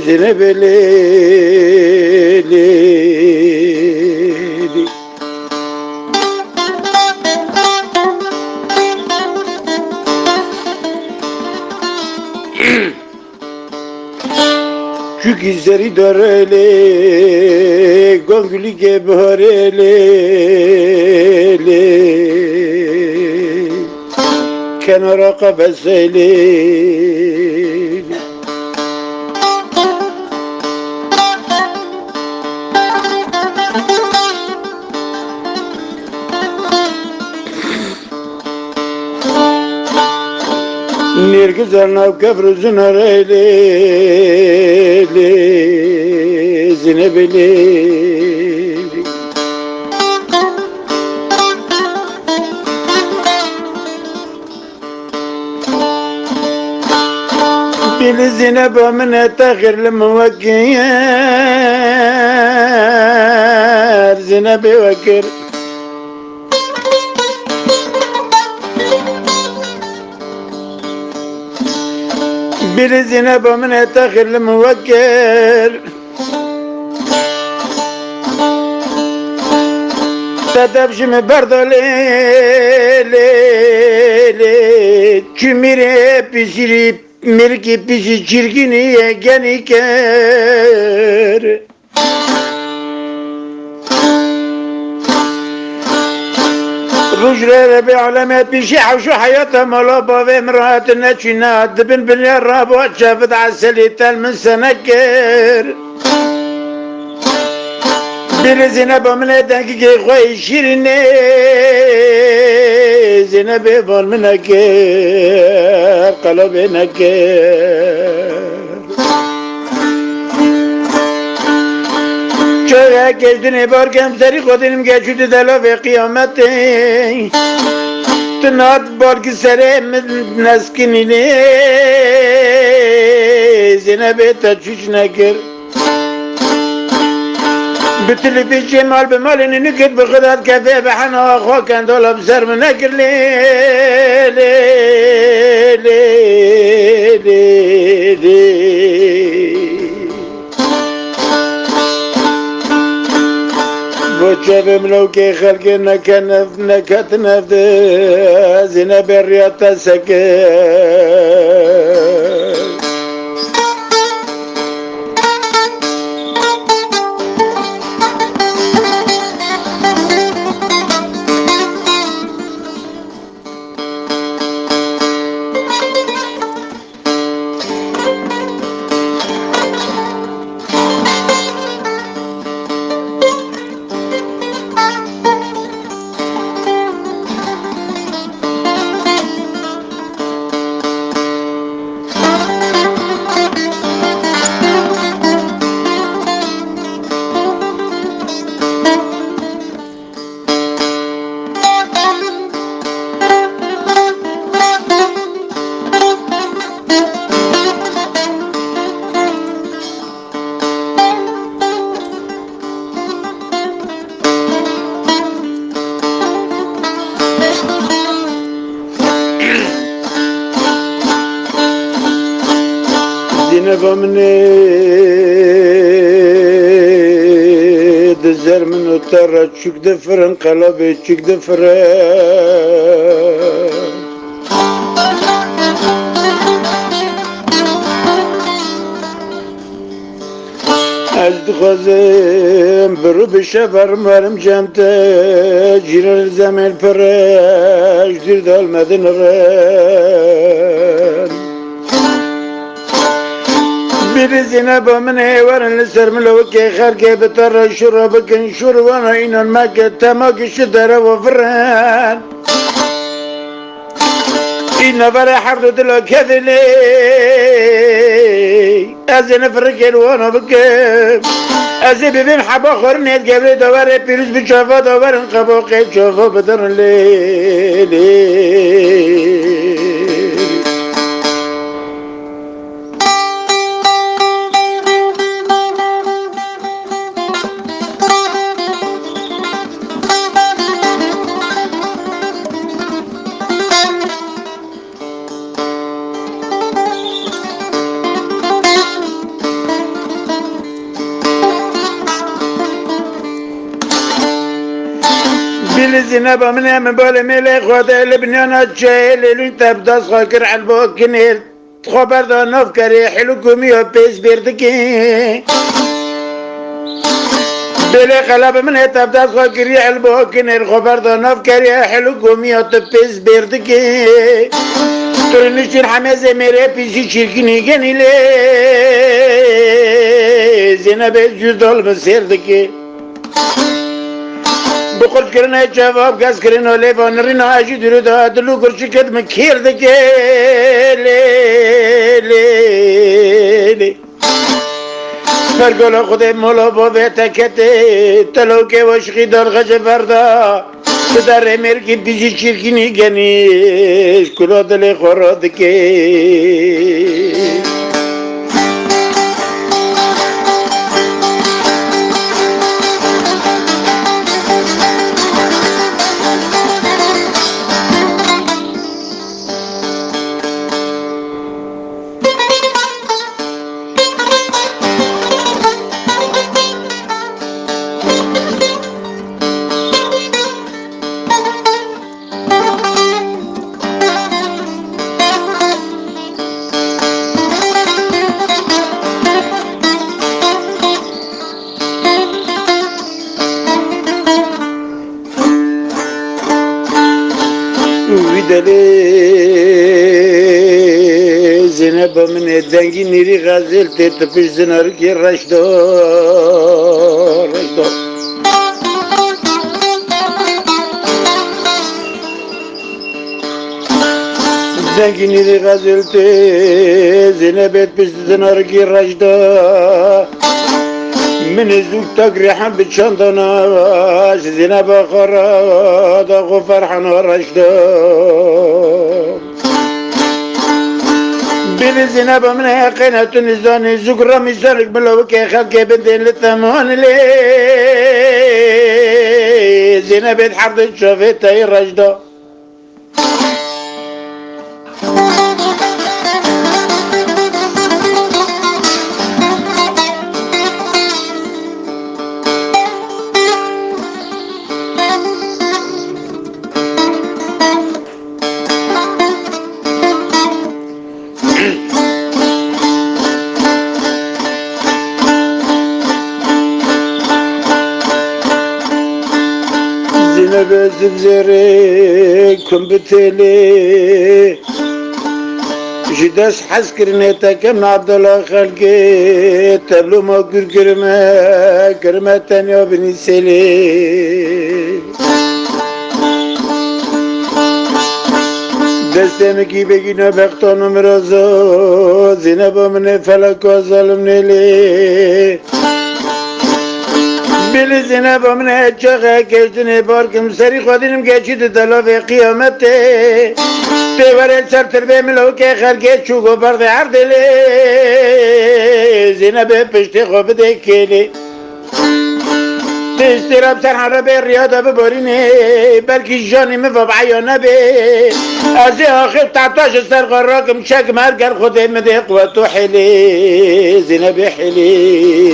zinebeli şu gizleri darele gonguli gebarele kenara kabeseli Nirgiz arnav kavruzun arayli zinebeli Bili zineba mine tahirli muvakkiyar Zinebi vakir Biri zineba mine tahirli muvakkir Tadabşimi bardali Çümire pişirip Mirki pişi çirkiniye geniker رجل بعلامات بشيحة وشو حياتها ملابا بامرأة نتشنات دبن بني الرابط شافت عسليتها من سنكر برزينبا من دنكي خوي شيرني زينبي بول منكر قلبي نكر Köye geçtiğini barkem seri kodinum geçüdü dela ve kıyameti Tınat barki seri neskinini Zinebi teçüç nekir Bütülü bir cemal bimalini nükür bu kadar kefe behana akwa kendolab sermi nekir Boçabim lovke halke nekat nefde zine berriyata seker Zinebamne dizer min utara çükde fırın kalabe çükde fırın Ez dixwazim biru bişeverim verim cemte Cirer zemel pereş dir dalmedin ren Biri zineba min heyvarin li sermilovke xerke bitarra şurabikin şurvana inanmak ettemak işi dere ve fren İnne vere hardu dilo kedili Ezini frikil vana bikim Ezi bibim haba khorun et gebri davare pirüz bir çafa davarın kabakı çafa bidarın li بلزنا بمنا من بول ملك خدا لبنانا تشيل تبدا صاكر على البوكنير خبر دا نفكري حلو كومي وبيس بيردكي بلي قلب من تبدا صاكر على البوكنير خبر دا نفكري حلو كومي وبيس بيردكي ترنشين حمازة ميري بيشي شركيني جنيلي زينب الجدول بسيردكي بخورج کرنا جواب گاز کرنا لیوان رینا اجی درو دا دلو گرچی کد مکیر دکه لی لی لی فرگولا خود مولا با بیتکته تلو که وشقی دار غج فردا در امیر کی بیجی چیرکینی گنیش کلا دل خورا دکه دلی زینب من دنگی نیری غزل تپش زنار کی رشدار دنگی نیری غزل زینب تپش زنار کی رشدار من زوج تقريحا بتشندناش زينب خراد اخو فرحان ورشدا بين زينب من قناة نزاني زقرة مشارك بلوك خلق بنتين للثمان لي زينب حرد شافتها الرشدا زبزري كم بتلي جداس حس كرنيتا كم عبد الله خلقي تبلو ما كرمة تانية بني سلي دستمكي بگينا بختانو مرازا زينبا من فلك وظلم نلي بلی زینب من چقه کشتنی بار کم سری خودینم گشید دلاف قیامته پیوره سر تربه ملو که خرگه چوگو برد هر دلی زینب پشت خوب دکلی استراب سر حربه ریاده ببارینه بلکی جانی مفاب عیانه به از آخر تعتاش سر غراکم شک مرگر خوده مده قوتو حلی زینب حلی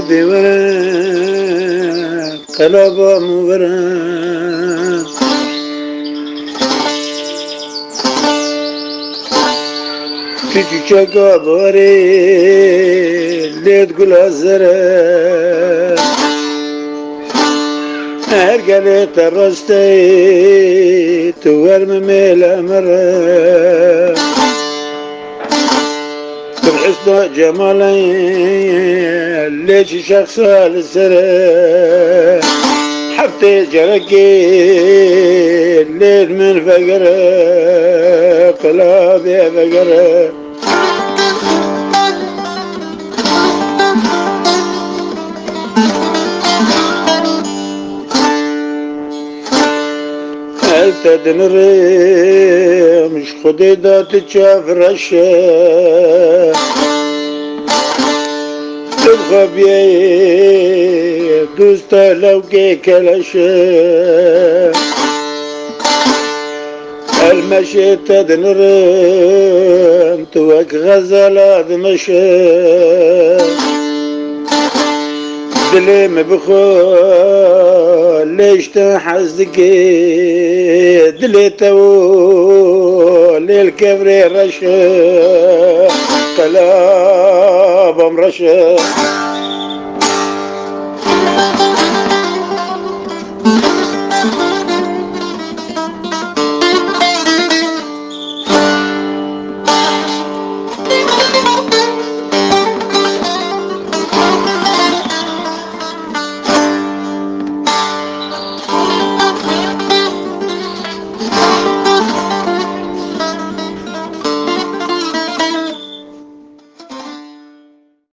دیوره قلبا مبره في çiçek abari led gül azere her gele terraste tu vermeme l'amre بالحسن جمالا ليش شخص السر حفتي جرقي الليل من فقر قلبي فقر هل تدنري مش خدي دا تتشاف رشا تبغى بيه دوستا لو كي كلاشا المشي تدنرم توك غزالات مشا دلي مبخول ليش تحزقي دلي تول الكبري رشا قلب رشا